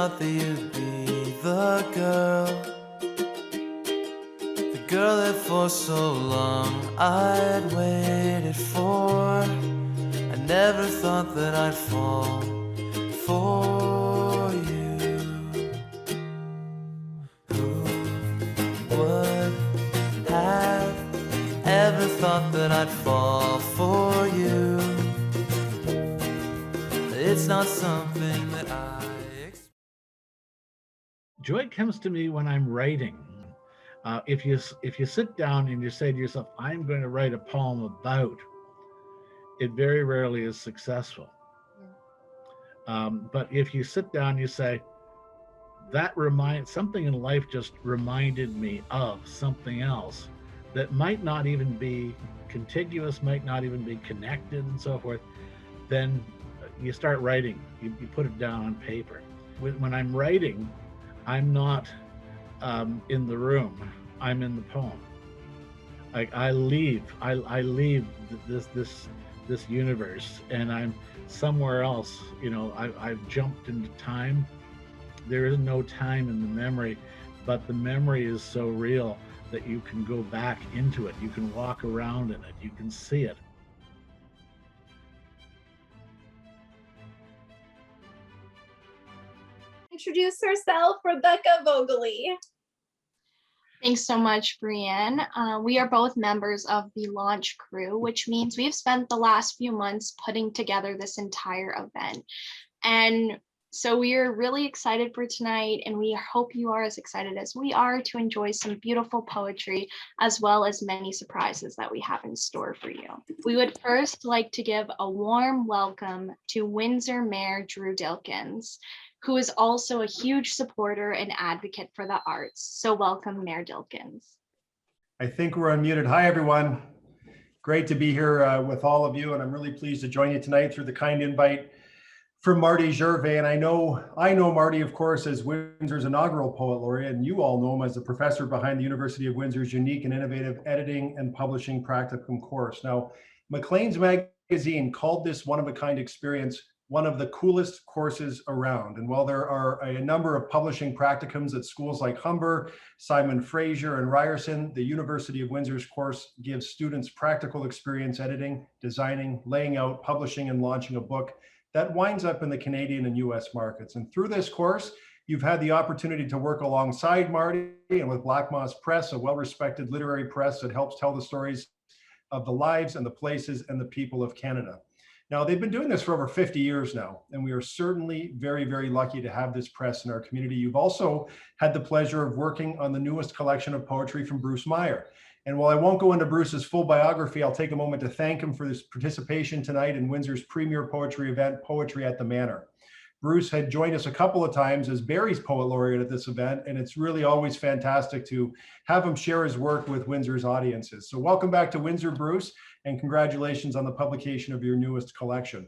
thought that you'd be the girl that for so long I'd waited for. I never thought that I'd fall for you. Who would have ever thought that I'd fall for you? It's not something that I expect. Joy comes to me when I'm writing. If you sit down and you say to yourself, I'm going to write a poem about, it very rarely is successful. But if you sit down and you say, something in life just reminded me of something else that might not even be contiguous, might not even be connected and so forth, then you start writing. You put it down on paper. When I'm writing, I'm not in the room. I'm in the poem. Like I leave this universe, and I'm somewhere else. You know, I've jumped into time. There is no time in the memory, but the memory is so real that you can go back into it. You can walk around in it. You can see it. Introduce herself, Rebecca Vogely. Thanks so much, Brienne. We are both members of the launch crew, which means we've spent the last few months putting together this entire event. And so we are really excited for tonight, and we hope you are as excited as we are to enjoy some beautiful poetry, as well as many surprises that we have in store for you. We would first like to give a warm welcome to Windsor Mayor Drew Dilkins, who is also a huge supporter and advocate for the arts. So welcome, Mayor Dilkins. I think we're unmuted. Hi, everyone. Great to be here with all of you, and I'm really pleased to join you tonight through the kind invite from Marty Gervais. And I know Marty, of course, as Windsor's inaugural poet laureate, and you all know him as the professor behind the University of Windsor's unique and innovative editing and publishing practicum course. Now, Maclean's magazine called this one-of-a-kind experience one of the coolest courses around. And while there are a number of publishing practicums at schools like Humber, Simon Fraser, and Ryerson, the University of Windsor's course gives students practical experience editing, designing, laying out, publishing, and launching a book that winds up in the Canadian and US markets. And through this course, you've had the opportunity to work alongside Marty and with Black Moss Press, a well-respected literary press that helps tell the stories of the lives and the places and the people of Canada. Now, they've been doing this for over 50 years now, and we are certainly very, very lucky to have this press in our community. You've also had the pleasure of working on the newest collection of poetry from Bruce Meyer. And while I won't go into Bruce's full biography, I'll take a moment to thank him for his participation tonight in Windsor's premier poetry event, Poetry at the Manor. Bruce had joined us a couple of times as Barry's poet laureate at this event, and it's really always fantastic to have him share his work with Windsor's audiences. So welcome back to Windsor, Bruce, and congratulations on the publication of your newest collection.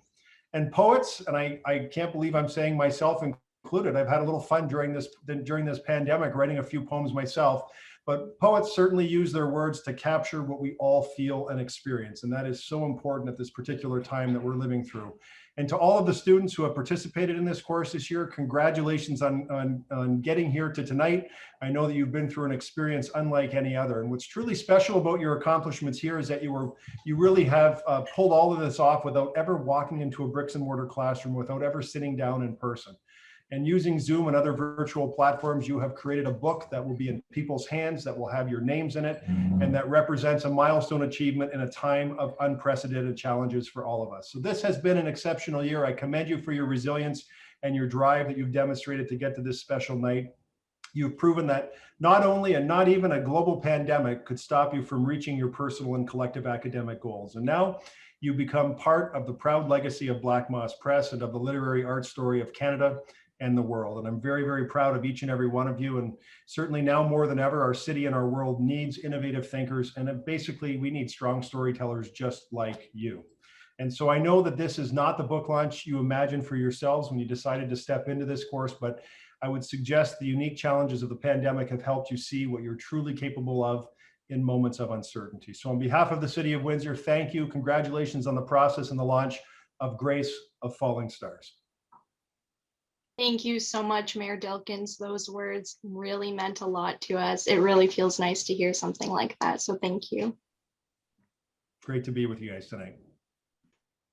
And poets, and I can't believe I'm saying myself included, I've had a little fun during this pandemic writing a few poems myself, but poets certainly use their words to capture what we all feel and experience, and that is so important at this particular time that we're living through. And to all of the students who have participated in this course this year, congratulations on getting here to tonight. I know that you've been through an experience unlike any other. And what's truly special about your accomplishments here is that you really have pulled all of this off without ever walking into a bricks and mortar classroom, without ever sitting down in person. And using Zoom and other virtual platforms, you have created a book that will be in people's hands, that will have your names in it, and that represents a milestone achievement in a time of unprecedented challenges for all of us. So this has been an exceptional year. I commend you for your resilience and your drive that you've demonstrated to get to this special night. You've proven that not only and not even a global pandemic could stop you from reaching your personal and collective academic goals. And now you become part of the proud legacy of Black Moss Press and of the literary art story of Canada and the world. And I'm very, very proud of each and every one of you. And certainly now more than ever, our city and our world needs innovative thinkers. And basically, we need strong storytellers just like you. And so I know that this is not the book launch you imagined for yourselves when you decided to step into this course, but I would suggest the unique challenges of the pandemic have helped you see what you're truly capable of in moments of uncertainty. So on behalf of the City of Windsor, thank you. Congratulations on the process and the launch of Grace of Falling Stars. Thank you so much, Mayor Dilkins. Those words really meant a lot to us. It really feels nice to hear something like that. So thank you. Great to be with you guys tonight.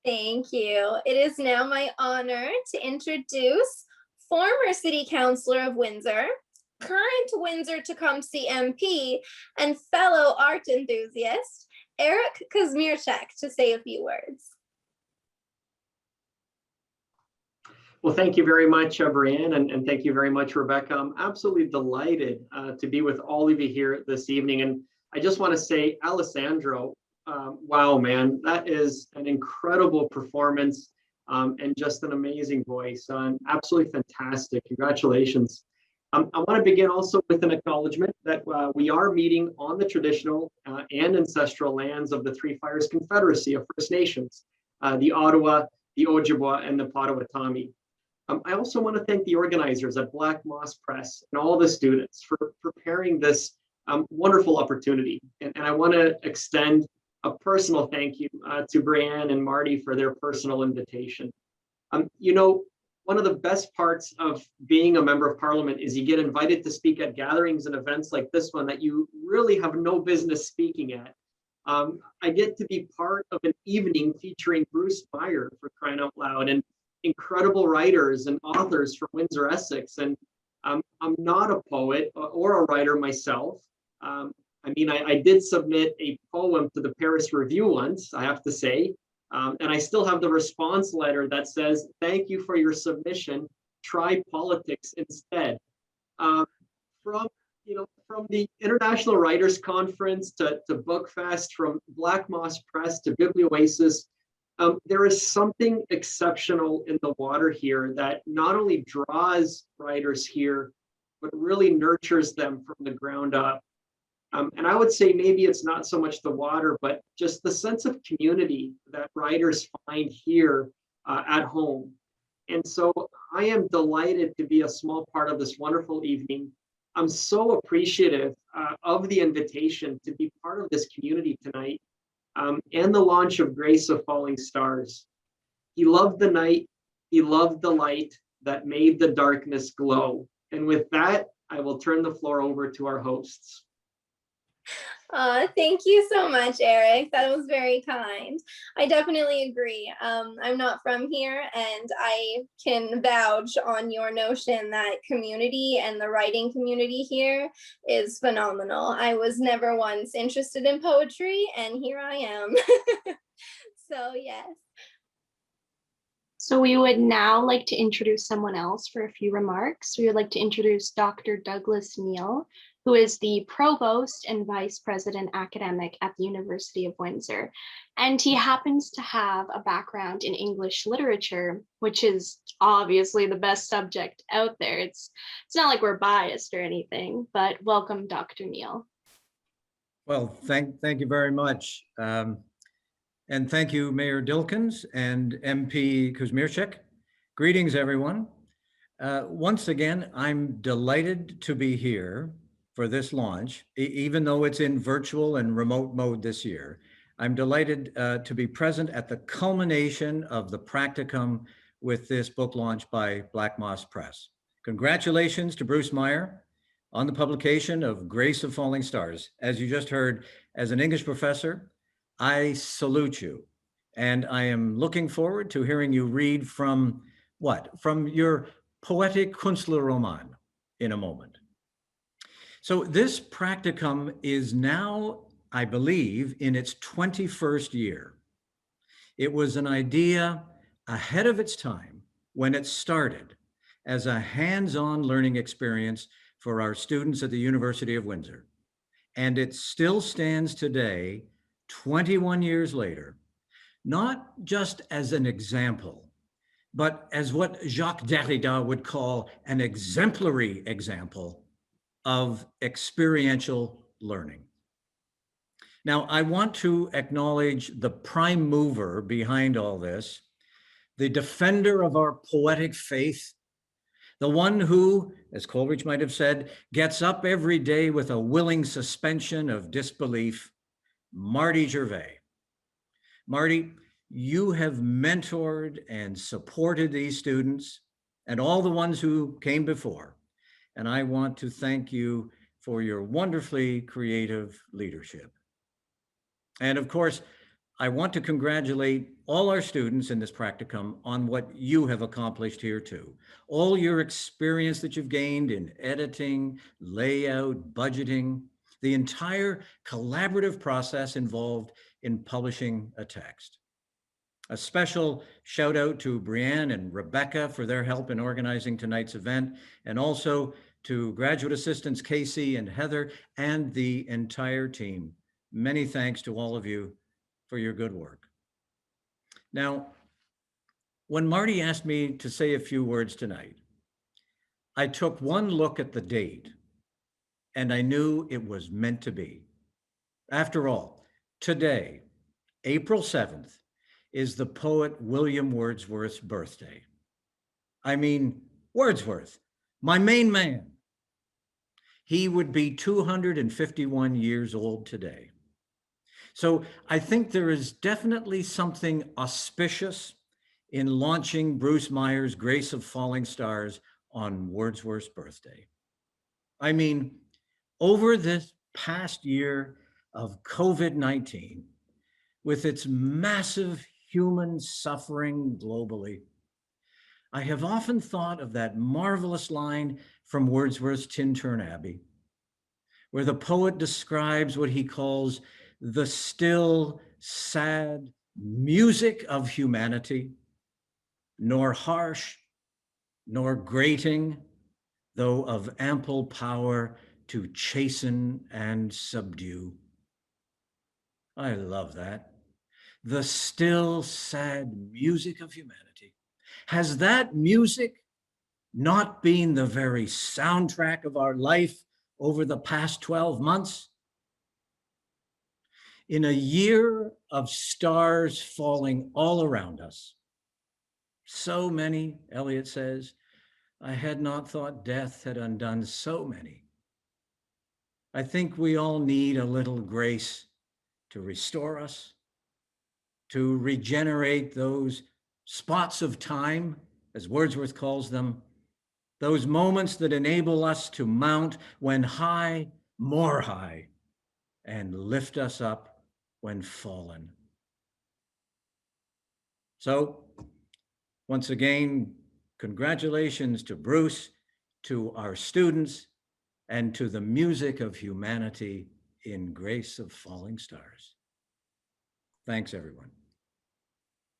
Thank you. It is now my honor to introduce former City Councilor of Windsor, current Windsor-Tecumseh MP, and fellow art enthusiast, Eric Kazmierczak, to say a few words. Well, thank you very much, Brianne, and thank you very much, Rebecca. I'm absolutely delighted to be with all of you here this evening. And I just want to say, Alessandro, wow, man, that is an incredible performance and just an amazing voice. Absolutely fantastic. Congratulations. I want to begin also with an acknowledgement that we are meeting on the traditional and ancestral lands of the Three Fires Confederacy of First Nations, the Ottawa, the Ojibwa, and the Potawatomi. I also want to thank the organizers at Black Moss Press and all the students for preparing this wonderful opportunity. And I want to extend a personal thank you to Brianne and Marty for their personal invitation. You know, one of the best parts of being a member of parliament is you get invited to speak at gatherings and events like this one that you really have no business speaking at. I get to be part of an evening featuring Bruce Meyer, for crying out loud, and incredible writers and authors from Windsor, Essex. And I'm not a poet or a writer myself. I mean, I did submit a poem to the Paris Review once, I have to say, and I still have the response letter that says, "Thank you for your submission. Try politics instead." From the International Writers Conference to BookFest, from Black Moss Press to Biblioasis, there is something exceptional in the water here that not only draws writers here, but really nurtures them from the ground up. And I would say maybe it's not so much the water, but just the sense of community that writers find here at home. And so I am delighted to be a small part of this wonderful evening. I'm so appreciative of the invitation to be part of this community tonight and the launch of Grace of Falling Stars. He loved the night, he loved the light that made the darkness glow. And with that, I will turn the floor over to our hosts. Thank you so much, Eric. That was very kind. I definitely agree. I'm not from here, and I can vouch on your notion that community and the writing community here is phenomenal. I was never once interested in poetry, and here I am. So yes. So we would now like to introduce someone else for a few remarks. We would like to introduce Dr. Douglas Neal, who is the Provost and Vice President Academic at the University of Windsor. And he happens to have a background in English literature, which is obviously the best subject out there. It's not like we're biased or anything, but welcome, Dr. Neal. Well, thank you very much. And thank you, Mayor Dilkins and MP Kazmierczak. Greetings, everyone. Once again, I'm delighted to be here for this launch, even though it's in virtual and remote mode this year. I'm delighted to be present at the culmination of the practicum with this book launch by Black Moss Press. Congratulations to Bruce Meyer on the publication of Grace of Falling Stars. As you just heard, as an English professor, I salute you. And I am looking forward to hearing you read from what? From your poetic Künstlerroman in a moment. So this practicum is now, I believe, in its 21st year. It was an idea ahead of its time when it started as a hands-on learning experience for our students at the University of Windsor. And it still stands today, 21 years later, not just as an example, but as what Jacques Derrida would call an exemplary example of experiential learning. Now, I want to acknowledge the prime mover behind all this, the defender of our poetic faith, the one who, as Coleridge might have said, gets up every day with a willing suspension of disbelief, Marty Gervais. Marty, you have mentored and supported these students, and all the ones who came before. And I want to thank you for your wonderfully creative leadership. And of course, I want to congratulate all our students in this practicum on what you have accomplished here too. All your experience that you've gained in editing, layout, budgeting, the entire collaborative process involved in publishing a text. A special shout out to Brianne and Rebecca for their help in organizing tonight's event, and also to graduate assistants Casey and Heather and the entire team. Many thanks to all of you for your good work. Now, when Marty asked me to say a few words tonight, I took one look at the date and I knew it was meant to be. After all, today, April 7th, is the poet William Wordsworth's birthday. I mean, Wordsworth, my main man. He would be 251 years old today. So I think there is definitely something auspicious in launching Bruce Meyer's Grace of Falling Stars on Wordsworth's birthday. I mean, over this past year of COVID-19, with its massive human suffering globally, I have often thought of that marvelous line from Wordsworth's Tintern Abbey, where the poet describes what he calls the still, sad music of humanity, nor harsh, nor grating, though of ample power to chasten and subdue. I love that. The still, sad music of humanity. Has that music not been the very soundtrack of our life over the past 12 months? In a year of stars falling all around us, so many, Eliot says, I had not thought death had undone so many. I think we all need a little grace to restore us, to regenerate those spots of time, as Wordsworth calls them, those moments that enable us to mount when high, more high, and lift us up when fallen. So, once again, congratulations to Bruce, to our students, and to the music of humanity in Grace of Falling Stars. Thanks, everyone.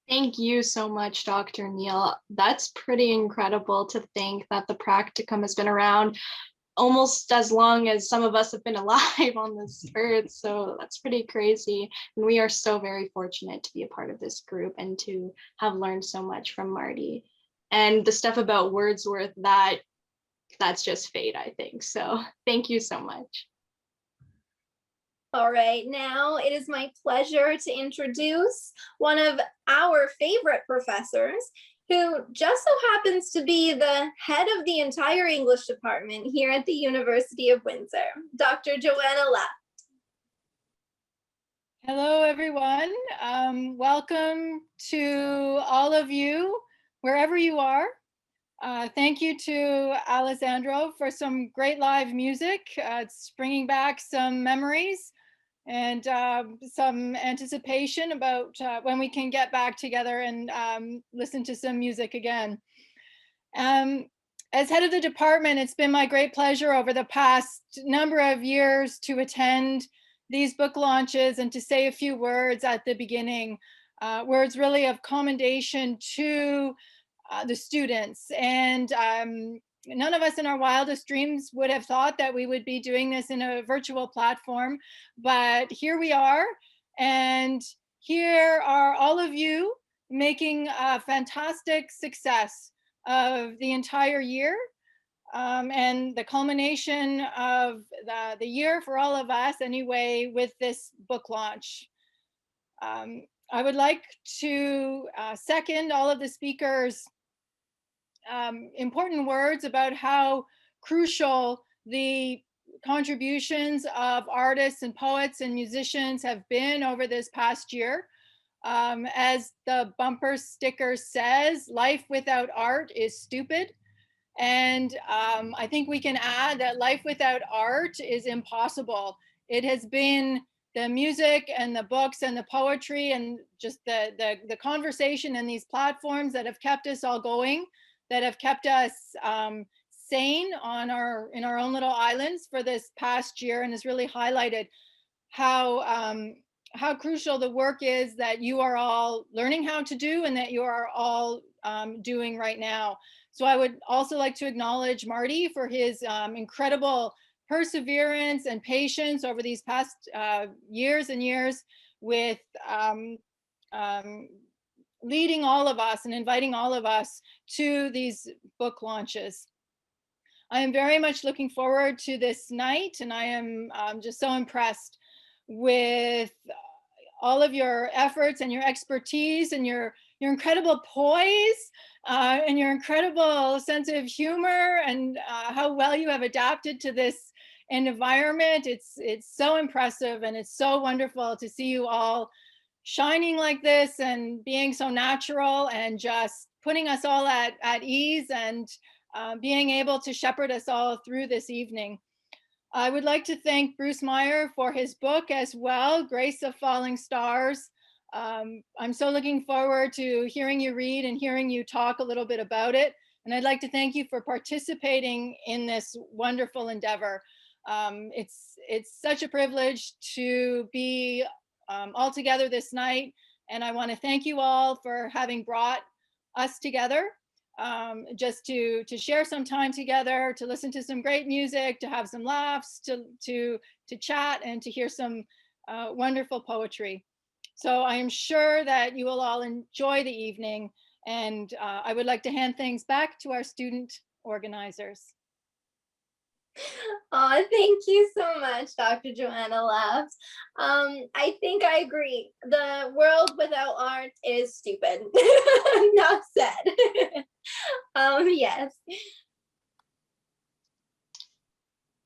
Thank you so much, Dr. Neil. That's pretty incredible to think that the practicum has been around almost as long as some of us have been alive on this earth. So that's pretty crazy. And we are so very fortunate to be a part of this group and to have learned so much from Marty. And the stuff about Wordsworth, that's just fate, I think. So thank you so much. All right, now it is my pleasure to introduce one of our favorite professors, who just so happens to be the head of the entire English department here at the University of Windsor, Dr. Joanna Left. Hello, everyone. Welcome to all of you, wherever you are. Thank you to Alessandro for some great live music. It's bringing back some memories and some anticipation about when we can get back together and listen to some music again. As head of the department, it's been my great pleasure over the past number of years to attend these book launches and to say a few words at the beginning, words really of commendation to the students. And none of us in our wildest dreams would have thought that we would be doing this in a virtual platform, but here we are. And here are all of you making a fantastic success of the entire year. And the culmination of the year for all of us anyway, with this book launch. I would like to second all of the speakers' important words about how crucial the contributions of artists and poets and musicians have been over this past year. As the bumper sticker says, life without art is stupid. And I think we can add that life without art is impossible. It has been the music and the books and the poetry and just the conversation and these platforms that have kept us all going, that have kept us sane in our own little islands for this past year, and has really highlighted how crucial the work is that you are all learning how to do and that you are all doing right now. So I would also like to acknowledge Marty for his incredible perseverance and patience over these past years and years with leading all of us and inviting all of us to these book launches. I am very much looking forward to this night, and I am just so impressed with all of your efforts and your expertise and your incredible poise and your incredible sense of humor, and how well you have adapted to this environment. It's so impressive, and it's so wonderful to see you all shining like this and being so natural and just putting us all at ease, and being able to shepherd us all through this evening. I would like to thank Bruce Meyer for his book as well, Grace of Falling Stars. I'm so looking forward to hearing you read and hearing you talk a little bit about it. And I'd like to thank you for participating in this wonderful endeavor. It's such a privilege to be all together this night. And I want to thank you all for having brought us together. Just to share some time together, to listen to some great music, to have some laughs, to chat, and to hear some wonderful poetry. So I am sure that you will all enjoy the evening, and I would like to hand things back to our student organizers. Oh, thank you so much, Dr. Joanna Labs. I think I agree. The world without art is stupid. Enough said. Yes.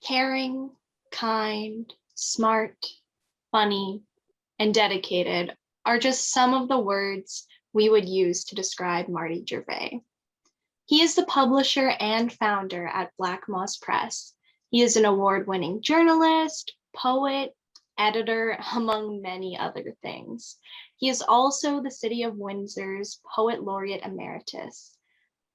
Caring, kind, smart, funny, and dedicated are just some of the words we would use to describe Marty Gervais. He is the publisher and founder at Black Moss Press. He is an award-winning journalist, poet, editor, among many other things. He is also the City of Windsor's Poet Laureate Emeritus.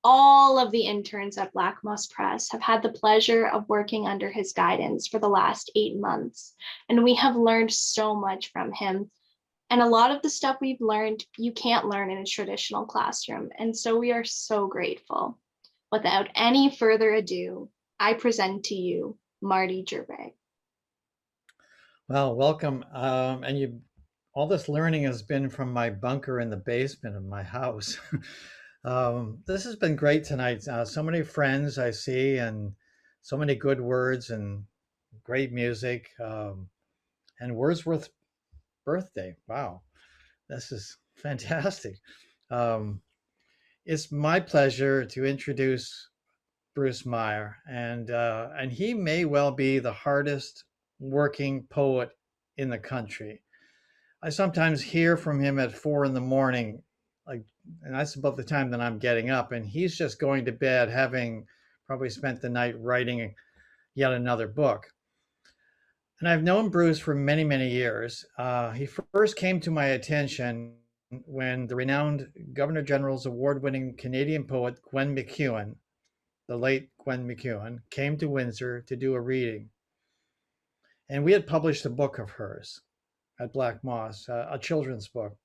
All of the interns at Black Moss Press have had the pleasure of working under his guidance for the last 8 months, and we have learned so much from him. And a lot of the stuff we've learned, you can't learn in a traditional classroom, and so we are so grateful. Without any further ado, I present to you Marty Gervais. Well, welcome. And all this learning has been from my bunker in the basement of my house. This has been great tonight. So many friends I see, and so many good words and great music. And Wordsworth's birthday. Wow, this is fantastic. It's my pleasure to introduce Bruce Meyer, and he may well be the hardest working poet in the country. I sometimes hear from him at 4 a.m, and that's about the time that I'm getting up, and he's just going to bed, having probably spent the night writing yet another book. And I've known Bruce for many, many years. He first came to my attention when the renowned Governor General's award-winning Canadian poet Gwen McEwen, the late Gwen McEwen, came to Windsor to do a reading. And we had published a book of hers at Black Moss, a children's book.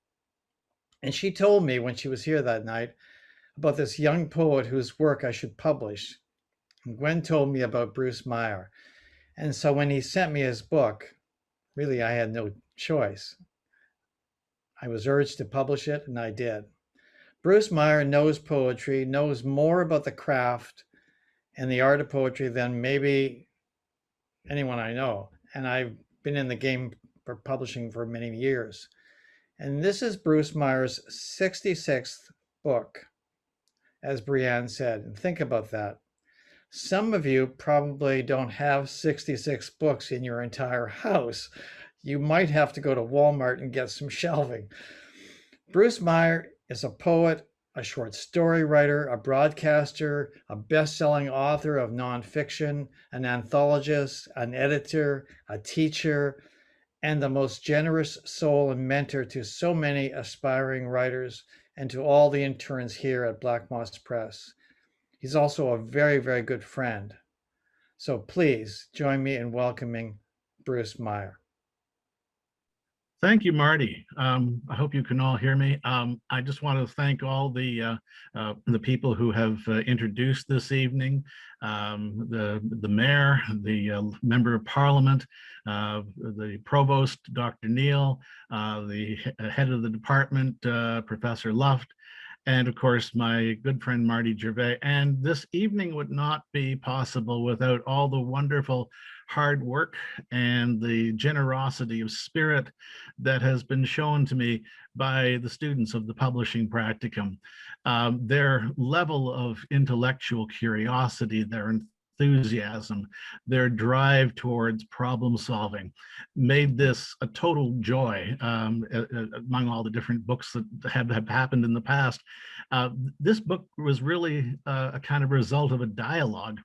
And she told me when she was here that night about this young poet whose work I should publish. And Gwen told me about Bruce Meyer. And so when he sent me his book, really I had no choice. I was urged to publish it, and I did. Bruce Meyer knows poetry, knows more about the craft and the art of poetry than maybe anyone I know. And I've been in the game for publishing for many years. And this is Bruce Meyer's 66th book, as Brianne said. And think about that. Some of you probably don't have 66 books in your entire house. You might have to go to Walmart and get some shelving. Bruce Meyer is a poet, a short story writer, a broadcaster, a best-selling author of nonfiction, an anthologist, an editor, a teacher, and the most generous soul and mentor to so many aspiring writers and to all the interns here at Black Moss Press. He's also a very, very good friend. So please join me in welcoming Bruce Meyer. Thank you, Marty. I hope you can all hear me. I just want to thank all the people who have introduced this evening, the mayor, the member of parliament, the provost, Dr. Neal, the head of the department, Professor Luft, and of course, my good friend Marty Gervais. And this evening would not be possible without all the wonderful hard work and the generosity of spirit that has been shown to me by the students of the publishing practicum. Their level of intellectual curiosity, their enthusiasm, their drive towards problem solving made this a total joy among all the different books that have happened in the past. This book was really a kind of result of a dialogue.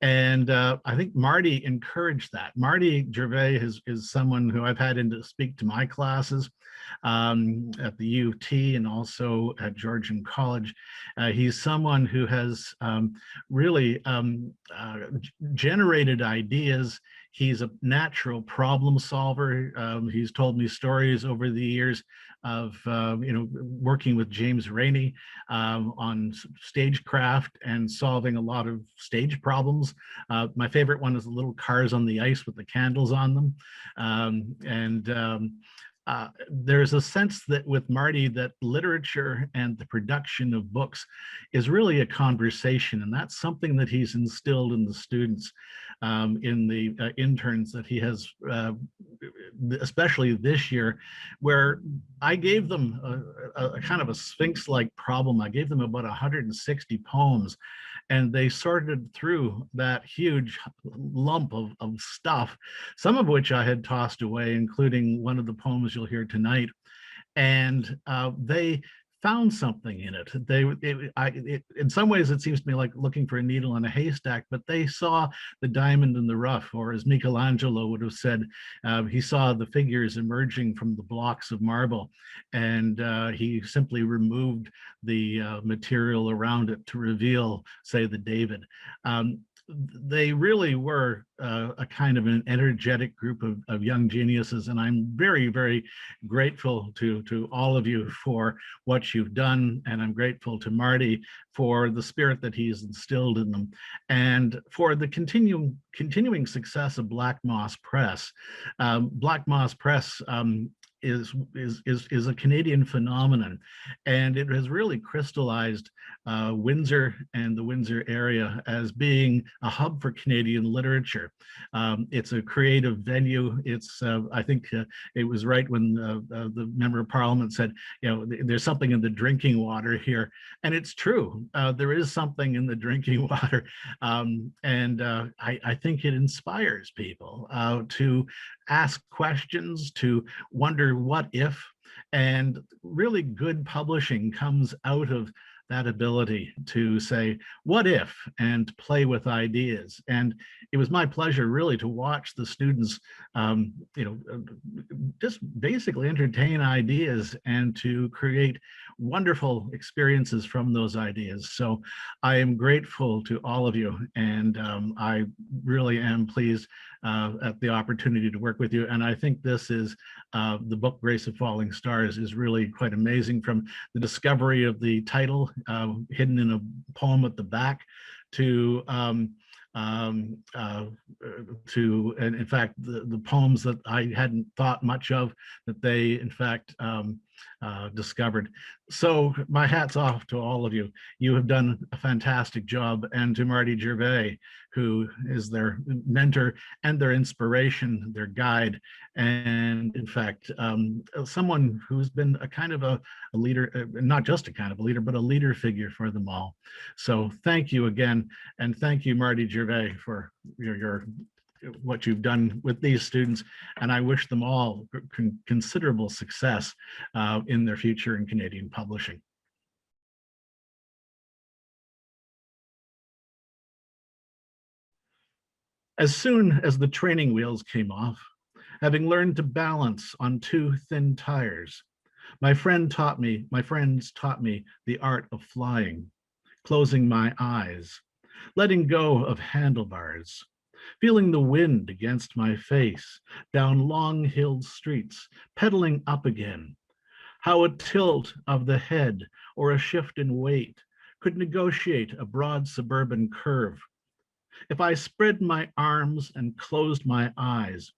And I think Marty encouraged that. Marty Gervais is someone who I've had in to speak to my classes at the UT and also at Georgian College. He's someone who has really generated ideas. He's a natural problem solver. He's told me stories over the years of working with James Rainey on stagecraft and solving a lot of stage problems. My favorite one is the little cars on the ice with the candles on them. There's a sense that with Marty that literature and the production of books is really a conversation, and that's something that he's instilled in the students, in the interns that he has, especially this year, where I gave them a kind of a Sphinx-like problem. I gave them about 160 poems, and they sorted through that huge lump of stuff, some of which I had tossed away, including one of the poems you'll hear tonight. And they found something in it. In some ways, it seems to me like looking for a needle in a haystack, but they saw the diamond in the rough, or as Michelangelo would have said, he saw the figures emerging from the blocks of marble, and he simply removed the material around it to reveal, say, the David. They really were a kind of an energetic group of young geniuses, and I'm very, very grateful to all of you for what you've done, and I'm grateful to Marty for the spirit that he's instilled in them, and for the continuing success of Black Moss Press. Black Moss Press is a Canadian phenomenon, and it has really crystallized Windsor and the Windsor area as being a hub for Canadian literature. It's a creative venue. It's I think it was right when the member of parliament said, there's something in the drinking water here, and it's true. There is something in the drinking water, and I think it inspires people to ask questions, to wonder what if, and really good publishing comes out of that ability to say, what if, and play with ideas. And it was my pleasure really to watch the students, just basically entertain ideas and to create wonderful experiences from those ideas. So I am grateful to all of you, and I really am pleased at the opportunity to work with you. And I think this is the book Grace of Falling Stars is really quite amazing, from the discovery of the title hidden in a poem at the back to and in fact the poems that I hadn't thought much of that they in fact discovered. So my hat's off to all of you. You have done a fantastic job, and to Marty Gervais, who is their mentor and their inspiration, their guide, and in fact someone who's been a kind of a leader, not just a kind of a leader, but a leader figure for them all. So thank you again, and thank you, Marty Gervais, for your what you've done with these students, and I wish them all considerable success in their future in Canadian publishing. As soon as the training wheels came off, having learned to balance on 2 thin tires, my friends taught me the art of flying, closing my eyes, letting go of handlebars, feeling the wind against my face, down long-hilled streets, pedaling up again. How a tilt of the head or a shift in weight could negotiate a broad suburban curve. If I spread my arms and closed my eyes,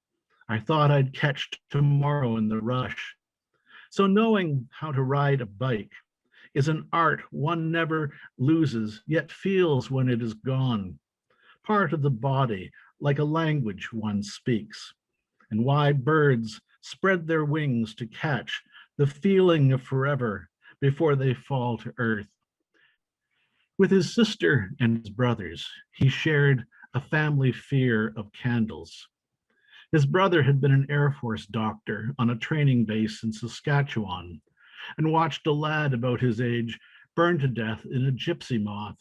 I thought I'd catch tomorrow in the rush. So knowing how to ride a bike is an art one never loses, yet feels when it is gone. Part of the body, like a language one speaks, and why birds spread their wings to catch the feeling of forever before they fall to earth. With his sister and his brothers, he shared a family fear of candles. His brother had been an Air Force doctor on a training base in Saskatchewan and watched a lad about his age burn to death in a gypsy moth,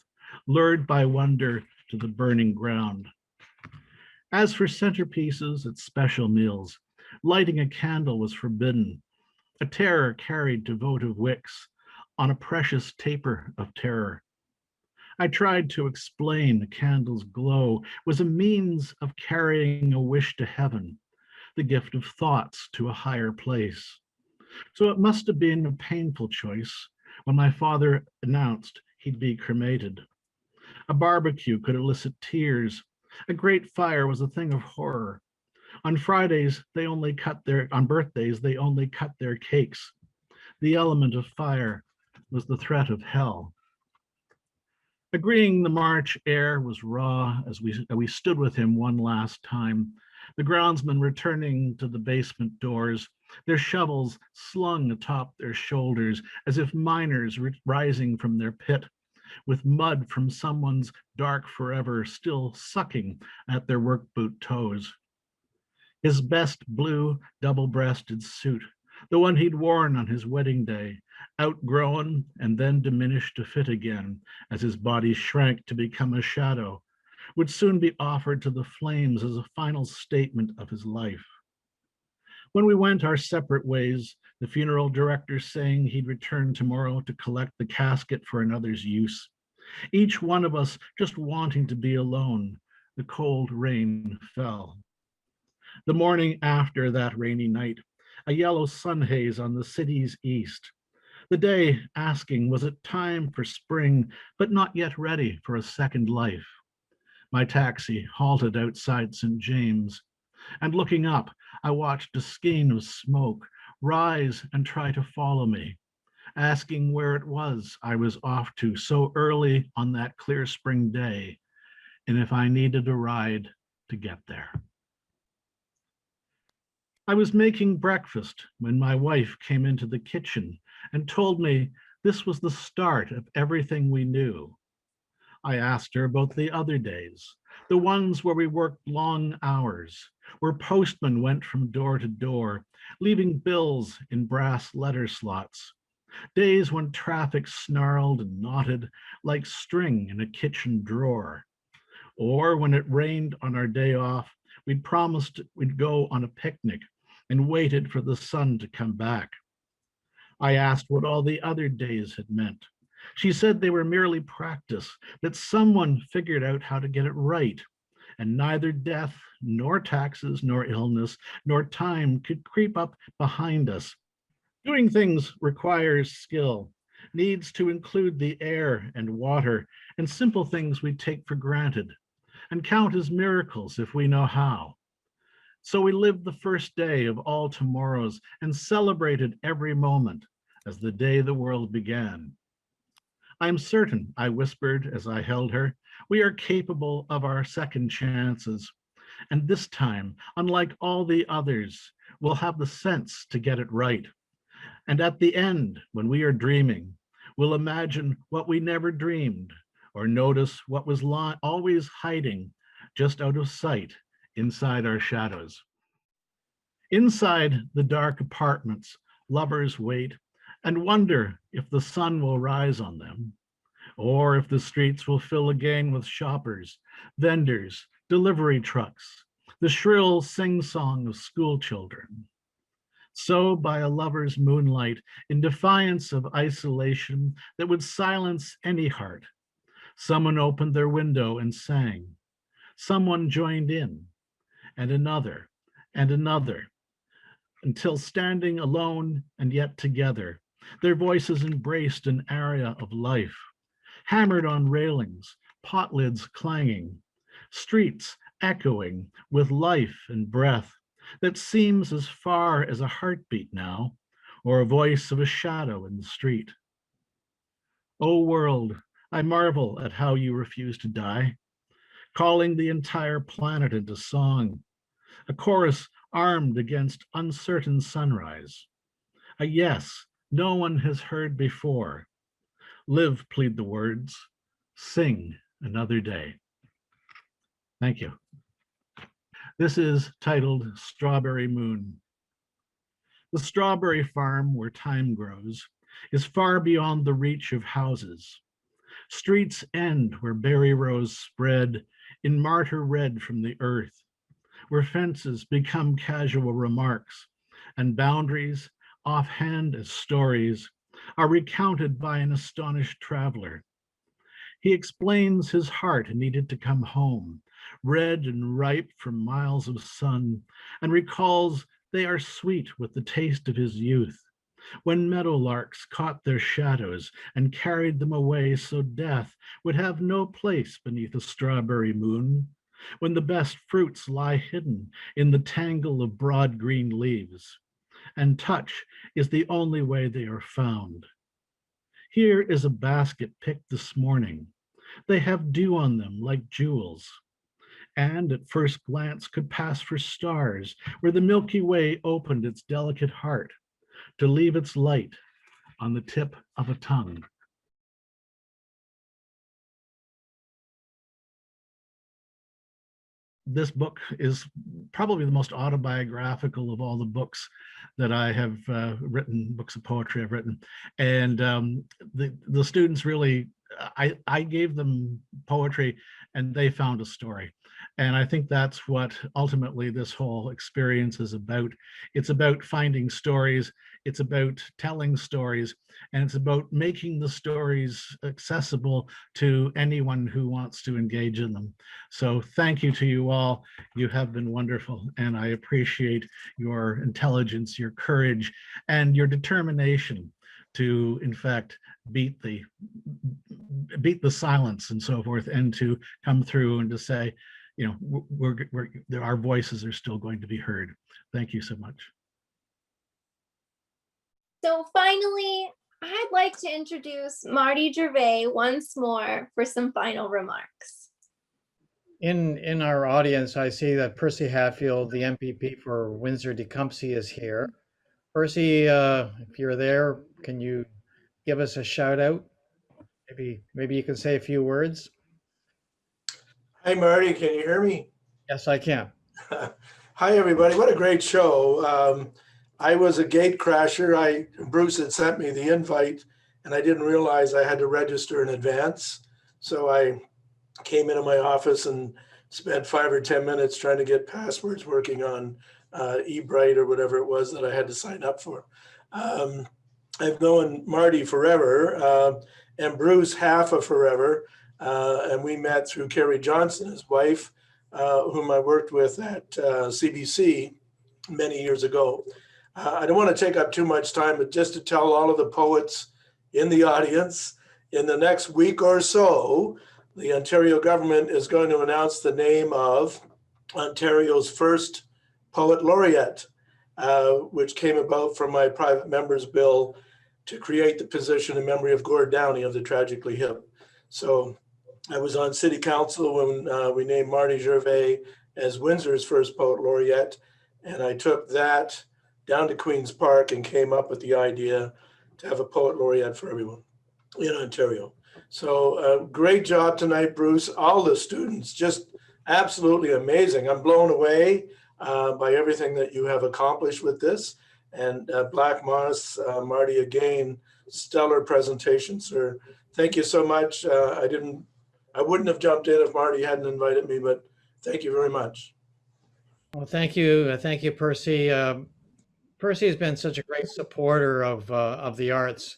lured by wonder to the burning ground. As for centerpieces at special meals, lighting a candle was forbidden, a terror carried to votive wicks on a precious taper of terror. I tried to explain the candle's glow was a means of carrying a wish to heaven, the gift of thoughts to a higher place. So it must have been a painful choice when my father announced he'd be cremated. A barbecue could elicit tears. A great fire was a thing of horror. On birthdays, they only cut their cakes. The element of fire was the threat of hell. Agreeing the March air was raw as we stood with him one last time, the groundsmen returning to the basement doors, their shovels slung atop their shoulders as if miners rising from their pit, with mud from someone's dark forever still sucking at their work boot toes. His best blue double-breasted suit, the one he'd worn on his wedding day, outgrown and then diminished to fit again as his body shrank to become a shadow, would soon be offered to the flames as a final statement of his life. When we went our separate ways, the funeral director saying he'd return tomorrow to collect the casket for another's use, each one of us just wanting to be alone, the cold rain fell. The morning after that rainy night, a yellow sun haze on the city's east. The day asking, was it time for spring, but not yet ready for a second life? My taxi halted outside St. James, and looking up, I watched a skein of smoke rise and try to follow me, asking where it was I was off to so early on that clear spring day, and if I needed a ride to get there. I was making breakfast when my wife came into the kitchen and told me this was the start of everything we knew. I asked her about the other days, the ones where we worked long hours, where postmen went from door to door, leaving bills in brass letter slots, days when traffic snarled and knotted like string in a kitchen drawer, or when it rained on our day off, we'd promised we'd go on a picnic and waited for the sun to come back. I asked what all the other days had meant. She said they were merely practice, that someone figured out how to get it right, and neither death, nor taxes, nor illness, nor time could creep up behind us. Doing things requires skill, needs to include the air and water, and simple things we take for granted, and count as miracles if we know how. So we lived the first day of all tomorrows and celebrated every moment as the day the world began. I'm certain, I whispered as I held her, we are capable of our second chances. And this time, unlike all the others, we'll have the sense to get it right. And at the end, when we are dreaming, we'll imagine what we never dreamed or notice what was always hiding just out of sight inside our shadows. Inside the dark apartments, lovers wait and wonder if the sun will rise on them, or if the streets will fill again with shoppers, vendors, delivery trucks, the shrill sing-song of school children. So by a lover's moonlight, in defiance of isolation that would silence any heart, someone opened their window and sang. Someone joined in, and another, until standing alone and yet together, their voices embraced an area of life, hammered on railings, pot lids clanging, streets echoing with life and breath that seems as far as a heartbeat now, or a voice of a shadow in the street. O world, I marvel at how you refuse to die, calling the entire planet into song, a chorus armed against uncertain sunrise. A yes no one has heard before. Live, plead the words, sing another day. Thank you. This is titled Strawberry Moon. The strawberry farm where time grows is far beyond the reach of houses. Streets end where berry rows spread in martyr red from the earth, where fences become casual remarks and boundaries, offhand as stories, are recounted by an astonished traveler. He explains his heart needed to come home, red and ripe from miles of sun, and recalls they are sweet with the taste of his youth, when meadowlarks caught their shadows and carried them away so death would have no place beneath a strawberry moon, when the best fruits lie hidden in the tangle of broad green leaves, and touch is the only way they are found. Here is a basket picked this morning. They have dew on them like jewels, and at first glance could pass for stars where the Milky Way opened its delicate heart to leave its light on the tip of a tongue. This book is probably the most autobiographical of all the books that I have written, books of poetry I've written. And the students really, I gave them poetry and they found a story. And I think that's what ultimately this whole experience is about. It's about finding stories, it's about telling stories, and it's about making the stories accessible to anyone who wants to engage in them. So thank you to you all. You have been wonderful, and I appreciate your intelligence, your courage, and your determination to, in fact, beat the silence and so forth, and to come through and to say, you know, our voices are still going to be heard. Thank you so much. So finally, I'd like to introduce Marty Gervais once more for some final remarks. In our audience, I see that Percy Hatfield, the MPP for Windsor-Tecumseh, is here. Percy, if you're there, can you give us a shout out? Maybe you can say a few words. Hi, Marty. Can you hear me? Yes, I can. Hi, everybody. What a great show. I was a gate crasher. Bruce had sent me the invite, and I didn't realize I had to register in advance. So I came into my office and spent 5 or 10 minutes trying to get passwords working on eBright or whatever it was that I had to sign up for. I've known Marty forever, and Bruce half of forever. And we met through Carrie Johnson, his wife, whom I worked with at CBC many years ago. I don't want to take up too much time, but just to tell all of the poets in the audience, in the next week or so, the Ontario government is going to announce the name of Ontario's first poet laureate, which came about from my private member's bill to create the position in memory of Gord Downey of the Tragically Hip. So I was on city council when we named Marty Gervais as Windsor's first poet laureate. And I took that down to Queen's Park and came up with the idea to have a poet laureate for everyone in Ontario. So great job tonight, Bruce. All the students, just absolutely amazing. I'm blown away by everything that you have accomplished with this. And Black Moss, Marty, again, stellar presentation, sir. Thank you so much. I wouldn't have jumped in if Marty hadn't invited me, but thank you very much. Well, thank you. Thank you, Percy. Percy has been such a great supporter of the arts.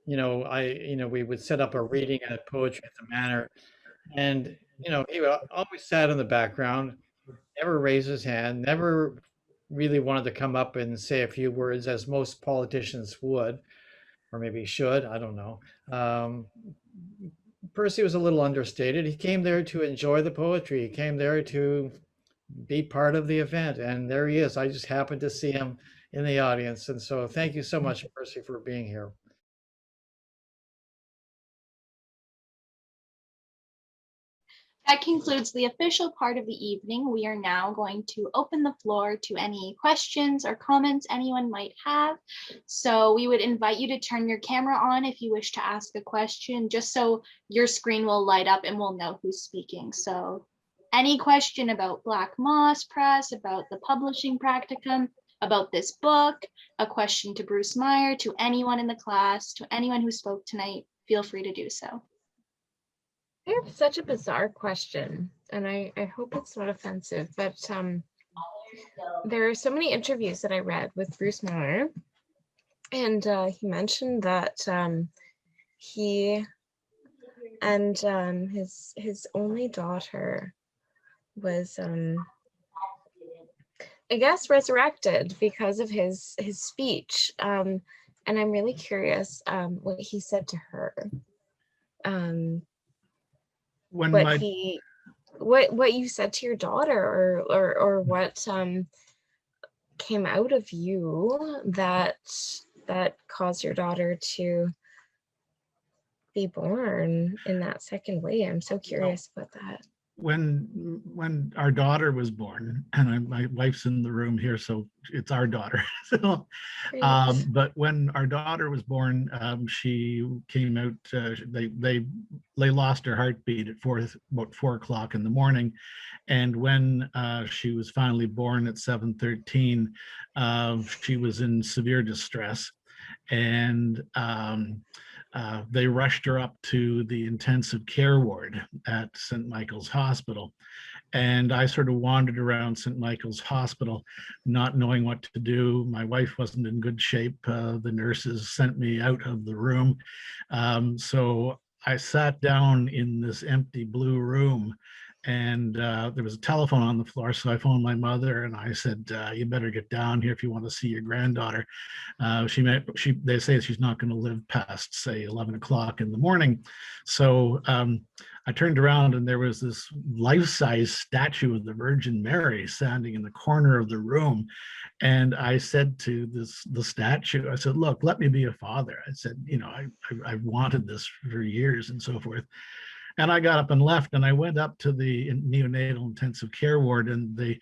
We would set up a reading at Poetry at the Manor, and he always sat in the background, never raised his hand, never really wanted to come up and say a few words, as most politicians would, or maybe should. I don't know. Percy was a little understated. He came there to enjoy the poetry. He came there to be part of the event, and there he is. I just happened to see him in the audience, and so thank you so much, Percy, for being here. That concludes the official part of the evening. We are now going to open the floor to any questions or comments anyone might have. So we would invite you to turn your camera on if you wish to ask a question, just so your screen will light up and we'll know who's speaking. So any question about Black Moss Press, about the publishing practicum, about this book, a question to Bruce Meyer, to anyone in the class, to anyone who spoke tonight, feel free to do so. I have such a bizarre question, and I hope it's not offensive, but there are so many interviews that I read with Bruce Meyer, and he mentioned that he and his only daughter was, I guess, resurrected because of his speech, and I'm really curious what he said to her. What you said to your daughter, or what came out of you that caused your daughter to be born in that second way. I'm so curious about that. When our daughter was born, and my wife's in the room here, so it's our daughter. So, but when our daughter was born, she came out. They lost her heartbeat at about 4 o'clock in the morning, and when she was finally born at 7:13, she was in severe distress, and they rushed her up to the intensive care ward at St. Michael's Hospital. And I sort of wandered around St. Michael's Hospital, not knowing what to do. My wife wasn't in good shape. The nurses sent me out of the room. So I sat down in this empty blue room, and there was a telephone on the floor. So I phoned my mother and I said, you better get down here if you want to see your granddaughter. They say she's not going to live past, say, 11 o'clock in the morning. So I turned around and there was this life-size statue of the Virgin Mary standing in the corner of the room. And I said to the statue, I said, look, let me be a father. I said, I've wanted this for years and so forth. And I got up and left, and I went up to the neonatal intensive care ward, and the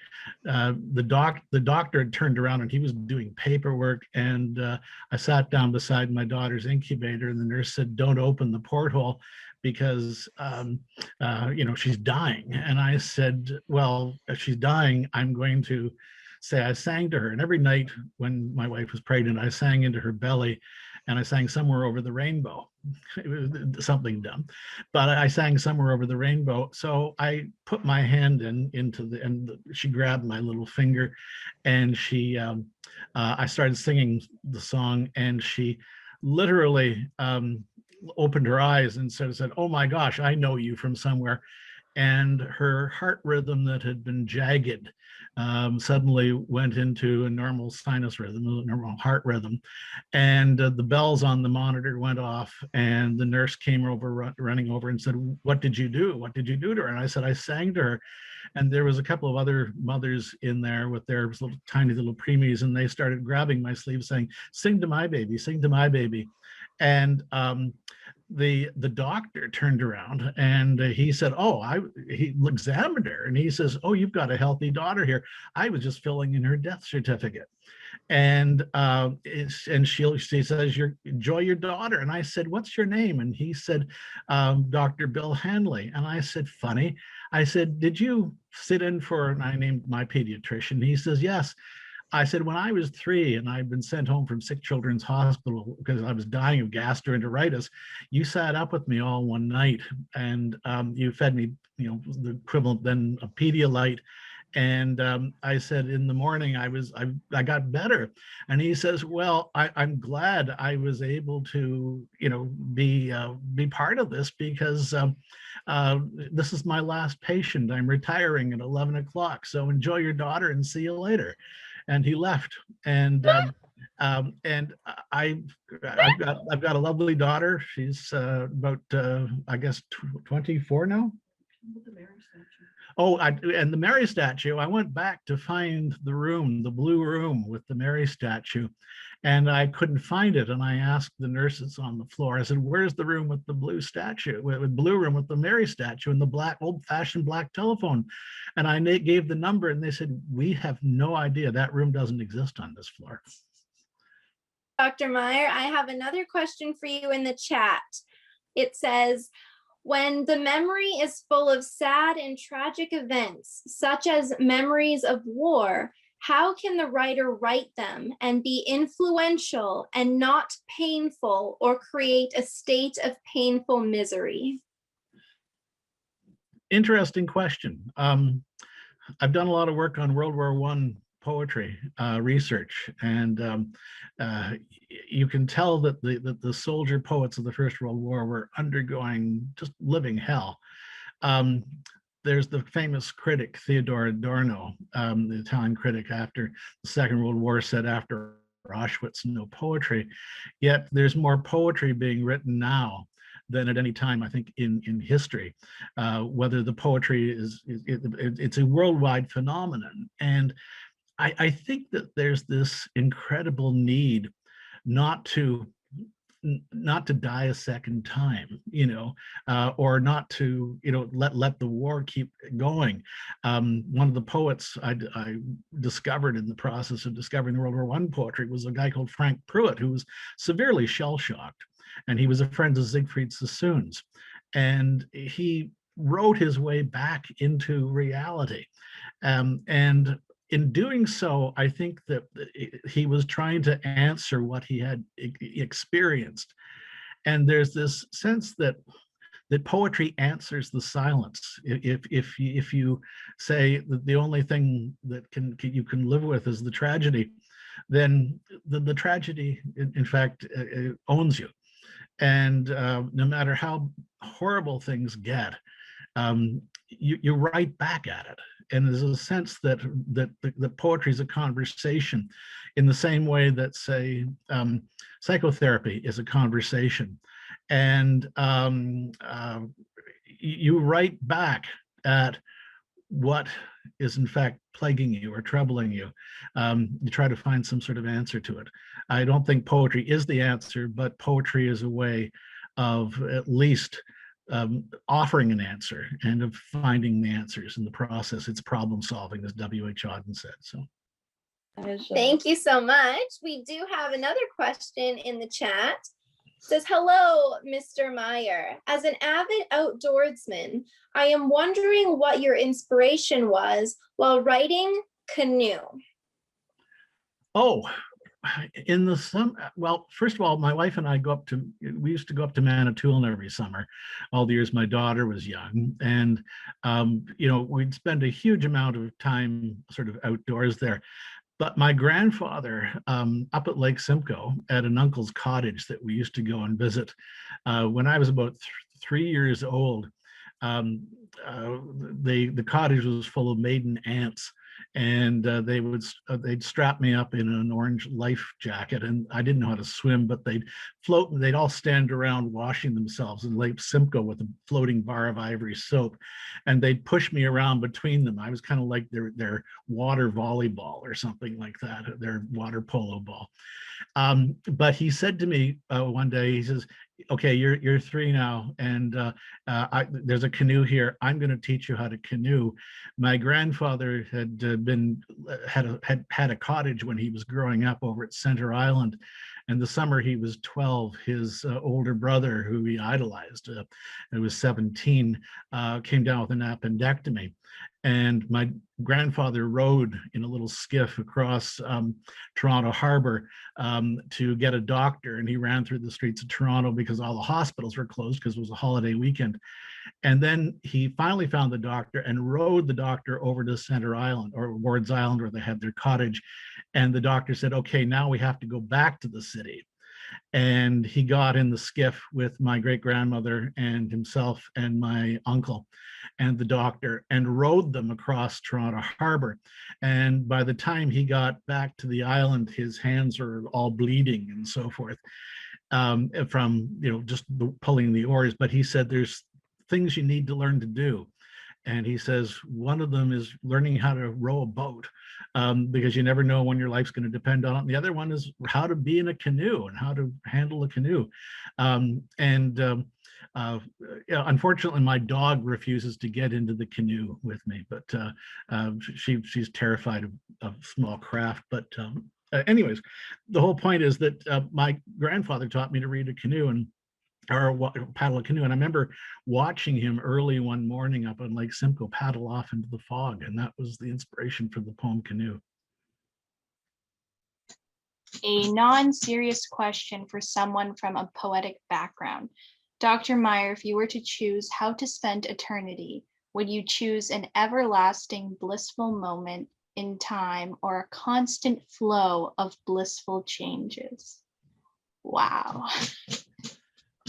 doctor had turned around and he was doing paperwork, and I sat down beside my daughter's incubator, and the nurse said, don't open the porthole because she's dying. And I said, well, if she's dying, I'm going to say, I sang to her. And every night when my wife was pregnant, I sang into her belly, and I sang Somewhere Over the Rainbow. It was something dumb, but I sang Somewhere Over the Rainbow. So I put my hand and she grabbed my little finger, and I started singing the song, and she literally opened her eyes and said, oh my gosh, I know you from somewhere. And her heart rhythm that had been jagged suddenly went into a normal sinus rhythm, a normal heart rhythm. And the bells on the monitor went off, and the nurse came over, running over, and said, what did you do? What did you do to her? And I said, I sang to her. And there was a couple of other mothers in there with their tiny little preemies, and they started grabbing my sleeve saying, sing to my baby, sing to my baby. And the doctor turned around and he said, "Oh, he examined her and he says, 'Oh, you've got a healthy daughter here. I was just filling in her death certificate.'" And she says, "Enjoy your daughter." And I said, "What's your name?" And he said, "Dr. Bill Hanley." And I said, "Funny." I said, "Did you sit in for," and I named my pediatrician. He says, "Yes." I said, "When I was 3 and I'd been sent home from Sick Children's Hospital because I was dying of gastroenteritis, you sat up with me all one night and you fed me, the equivalent then of Pedialyte. And I said, in the morning, I got better." And he says, "Well, I'm glad I was able to, be part of this because this is my last patient. I'm retiring at 11 o'clock. So enjoy your daughter and see you later." And he left. And I've got a lovely daughter. She's about I guess 24 now. Oh, and the Mary statue, I went back to find the room, the blue room with the Mary statue, and I couldn't find it. And I asked the nurses on the floor, I said, "Where's the room with the blue statue, with blue room with the Mary statue and the black, old-fashioned black telephone?" And I gave the number and they said, "We have no idea. That room doesn't exist on this floor." Dr. Meyer, I have another question for you in the chat. It says, when the memory is full of sad and tragic events, such as memories of war, how can the writer write them and be influential and not painful or create a state of painful misery? Interesting question. I've done a lot of work on World War I poetry research, and you can tell that the soldier poets of the First World War were undergoing just living hell. There's the famous critic Theodore Adorno, the Italian critic after the Second World War, said, "After Auschwitz, no poetry." Yet there's more poetry being written now than at any time, I think, in history. Whether the poetry it's a worldwide phenomenon. And I think that there's this incredible need not to die a second time, or not to, let the war keep going. One of the poets I discovered in the process of discovering the World War I poetry was a guy called Frank Pruitt, who was severely shell-shocked. And he was a friend of Siegfried Sassoon's. And he wrote his way back into reality. And in doing so, I think that he was trying to answer what he had experienced. And there's this sense that poetry answers the silence. If you say that the only thing that you can live with is the tragedy, then the tragedy, in fact, owns you. And no matter how horrible things get, you write back at it. And there's a sense that the poetry is a conversation, in the same way that, say, psychotherapy is a conversation. And you write back at what is in fact plaguing you or troubling you. You try to find some sort of answer to it. I don't think poetry is the answer, but poetry is a way of at least offering an answer and of finding the answers in the process. It's problem solving, as W.H. Auden said. So. Thank you so much. We do have another question in the chat. It says, "Hello, Mr. Meyer. As an avid outdoorsman, I am wondering what your inspiration was while writing Canoe." Oh, in the summer, well, first of all, my wife and I we used to go up to Manitoulin every summer, all the years my daughter was young. And, we'd spend a huge amount of time sort of outdoors there. But my grandfather, up at Lake Simcoe, at an uncle's cottage that we used to go and visit, when I was about 3 years old, the cottage was full of maiden aunts. and they'd strap me up in an orange life jacket, and I didn't know how to swim, but they'd float, and they'd all stand around washing themselves in Lake Simcoe with a floating bar of ivory soap, and they'd push me around between them. I was kind of like their water volleyball or something like that, their water polo ball. But he said to me one day, he says, okay, you're 3 now, and there's a canoe here. I'm going to teach you how to canoe. My grandfather had a cottage when he was growing up over at Center Island, and the summer he was 12, his older brother, who he idolized, who was 17, came down with an appendectomy. And my grandfather rowed in a little skiff across Toronto Harbor to get a doctor. And he ran through the streets of Toronto because all the hospitals were closed because it was a holiday weekend. And then he finally found the doctor and rowed the doctor over to Center Island, or Ward's Island, where they had their cottage. And the doctor said, okay, now we have to go back to the city. And he got in the skiff with my great grandmother and himself and my uncle and the doctor, and rowed them across Toronto Harbor. And by the time he got back to the island, his hands were all bleeding and so forth, from just pulling the oars. But he said, there's things you need to learn to do. And he says, one of them is learning how to row a boat, because you never know when your life's going to depend on it. And the other one is how to be in a canoe and how to handle a canoe. Unfortunately, my dog refuses to get into the canoe with me, but she's terrified of small craft. But anyways, the whole point is that my grandfather taught me to read a canoe or paddle a canoe. And I remember watching him early one morning up on Lake Simcoe paddle off into the fog. And that was the inspiration for the poem Canoe. A non-serious question for someone from a poetic background. Dr. Meyer, if you were to choose how to spend eternity, would you choose an everlasting blissful moment in time or a constant flow of blissful changes? Wow.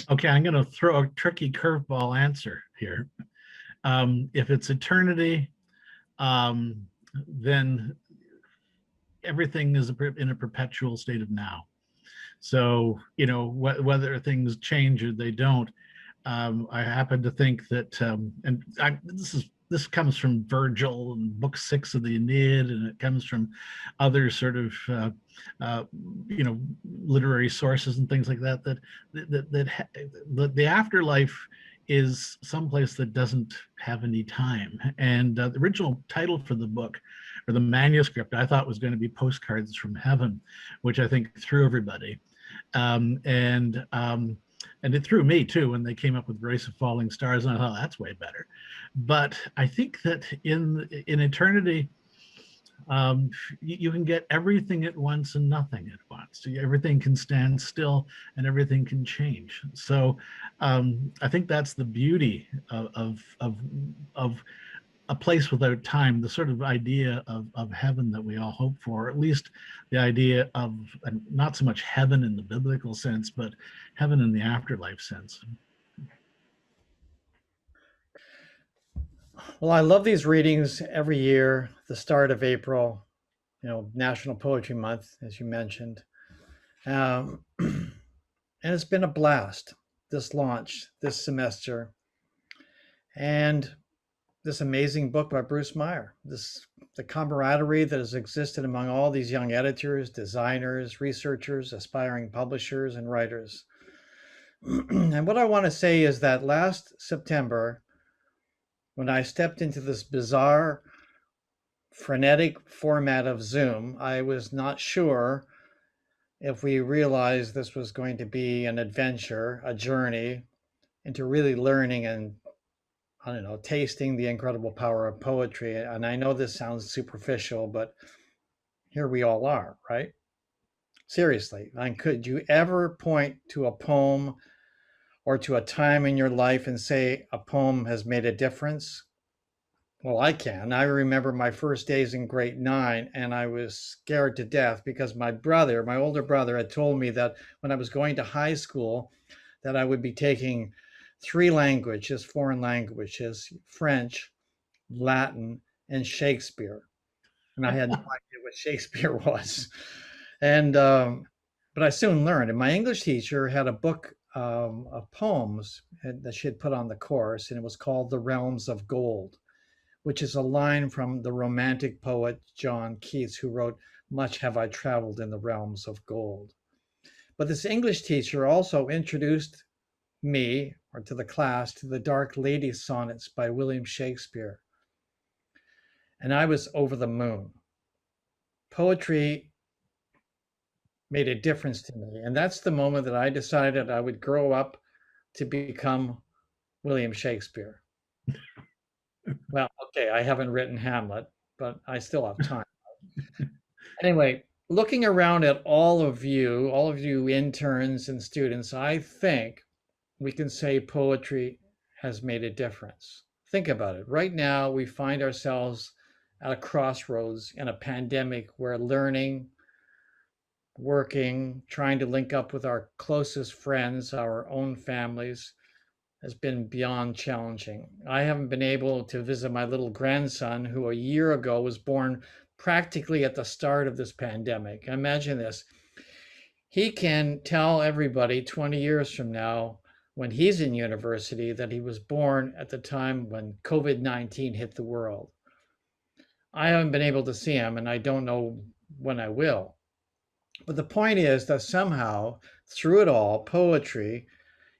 Okay, I'm going to throw a tricky curveball answer here. If it's eternity, then everything is in a perpetual state of now. So, whether things change or they don't, I happen to think that, this comes from Virgil and Book 6 of the Aeneid, and it comes from other sort of, literary sources and things like that. That the afterlife is someplace that doesn't have any time. And the original title for the book, or the manuscript, I thought was going to be Postcards from Heaven, which I think threw everybody. And it threw me too when they came up with Grace of Falling Stars, and I thought that's way better. But I think that in eternity, you can get everything at once and nothing at once. So everything can stand still and everything can change. So I think that's the beauty of a place without time, the sort of idea of heaven that we all hope for, or at least the idea of not so much heaven in the biblical sense, but heaven in the afterlife sense. Well, I love these readings every year, the start of April, National Poetry Month, as you mentioned. And it's been a blast, this launch, this semester. And this amazing book by Bruce Meyer, the camaraderie that has existed among all these young editors, designers, researchers, aspiring publishers, and writers. And what I want to say is that last September, when I stepped into this bizarre, frenetic format of Zoom, I was not sure if we realized this was going to be an adventure, a journey into really learning and tasting the incredible power of poetry. And I know this sounds superficial, but here we all are, right? Seriously, and could you ever point to a poem or to a time in your life and say a poem has made a difference? Well, I can. I remember my first days in grade 9, and I was scared to death because my older brother, had told me that when I was going to high school, that I would be taking 3 languages, foreign languages: French, Latin, and Shakespeare. and I had no idea what Shakespeare was. And but I soon learned. And my English teacher had a book of poems that she had put on the course, and it was called "The Realms of Gold," which is a line from the Romantic poet John Keats, who wrote, "Much have I traveled in the realms of gold." But this English teacher also introduced me, or to the class, to the Dark Lady Sonnets by William Shakespeare. And I was over the moon. Poetry made a difference to me. And that's the moment that I decided I would grow up to become William Shakespeare. Well, okay, I haven't written Hamlet, but I still have time. Anyway, looking around at all of you interns and students, I think we can say poetry has made a difference. Think about it. Right now, we find ourselves at a crossroads in a pandemic where learning, working, trying to link up with our closest friends, our own families, has been beyond challenging. I haven't been able to visit my little grandson, who a year ago was born practically at the start of this pandemic. Imagine this. He can tell everybody 20 years from now, when he's in university, that he was born at the time when COVID-19 hit the world. I haven't been able to see him, and I don't know when I will. But the point is that somehow, through it all, poetry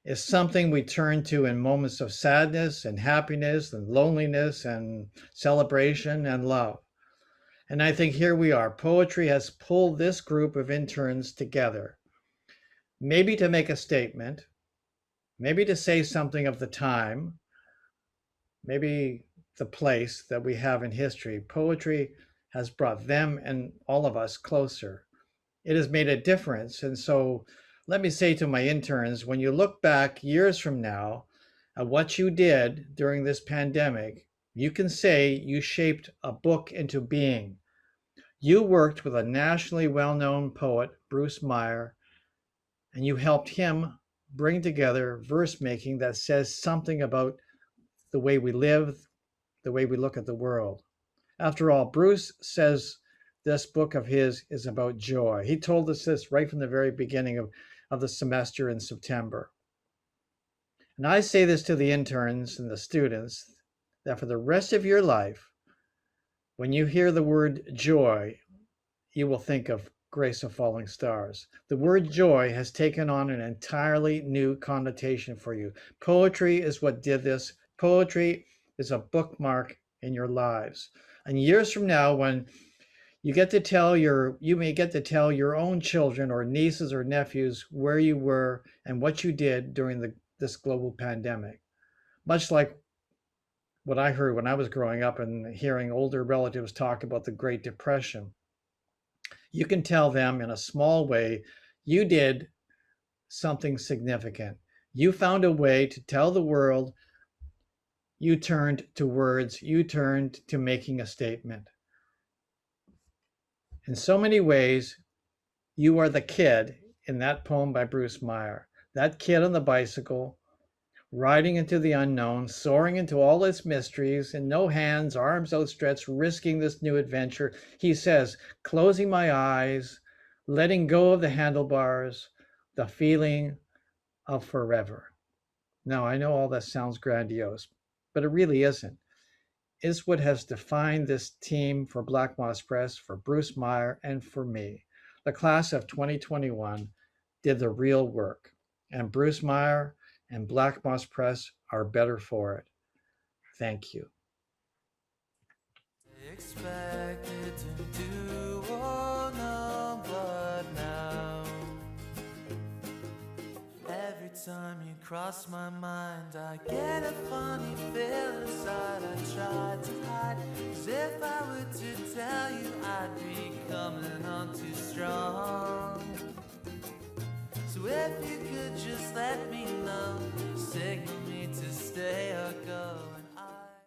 is something we turn to in moments of sadness and happiness and loneliness and celebration and love. And I think here we are. Poetry has pulled this group of interns together, maybe to make a statement, maybe to say something of the time, maybe the place that we have in history. Poetry has brought them and all of us closer. It has made a difference. And so let me say to my interns, when you look back years from now at what you did during this pandemic, you can say you shaped a book into being. You worked with a nationally well-known poet, Bruce Meyer, and you helped him bring together verse making that says something about the way we live, the way we look at the world. After all, Bruce says this book of his is about joy. He told us this right from the very beginning of the semester in September. And I say this to the interns and the students, that for the rest of your life, when you hear the word joy, you will think of Grace of Falling Stars. The word joy has taken on an entirely new connotation for you. Poetry is what did this. Poetry is a bookmark in your lives. And years from now, when you may get to tell your own children or nieces or nephews where you were and what you did during this global pandemic. Much like what I heard when I was growing up and hearing older relatives talk about the Great Depression. You can tell them in a small way, you did something significant. You found a way to tell the world. You turned to words. You turned to making a statement. In so many ways, you are the kid in that poem by Bruce Meyer. That kid on the bicycle, riding into the unknown, soaring into all its mysteries, and no hands, arms outstretched, risking this new adventure. He says, closing my eyes, letting go of the handlebars, the feeling of forever. Now, I know all that sounds grandiose, but it really isn't. It's what has defined this team for Black Moss Press, for Bruce Meyer, and for me. The class of 2021 did the real work, and Bruce Meyer and Black Moss Press are better for it. Thank you. Expected to do or no, but now every time you cross my mind, I get a funny feel inside. I try to hide, as if I were to tell you I'd be coming on too strong. So if you could just let me know, signal me to stay or go.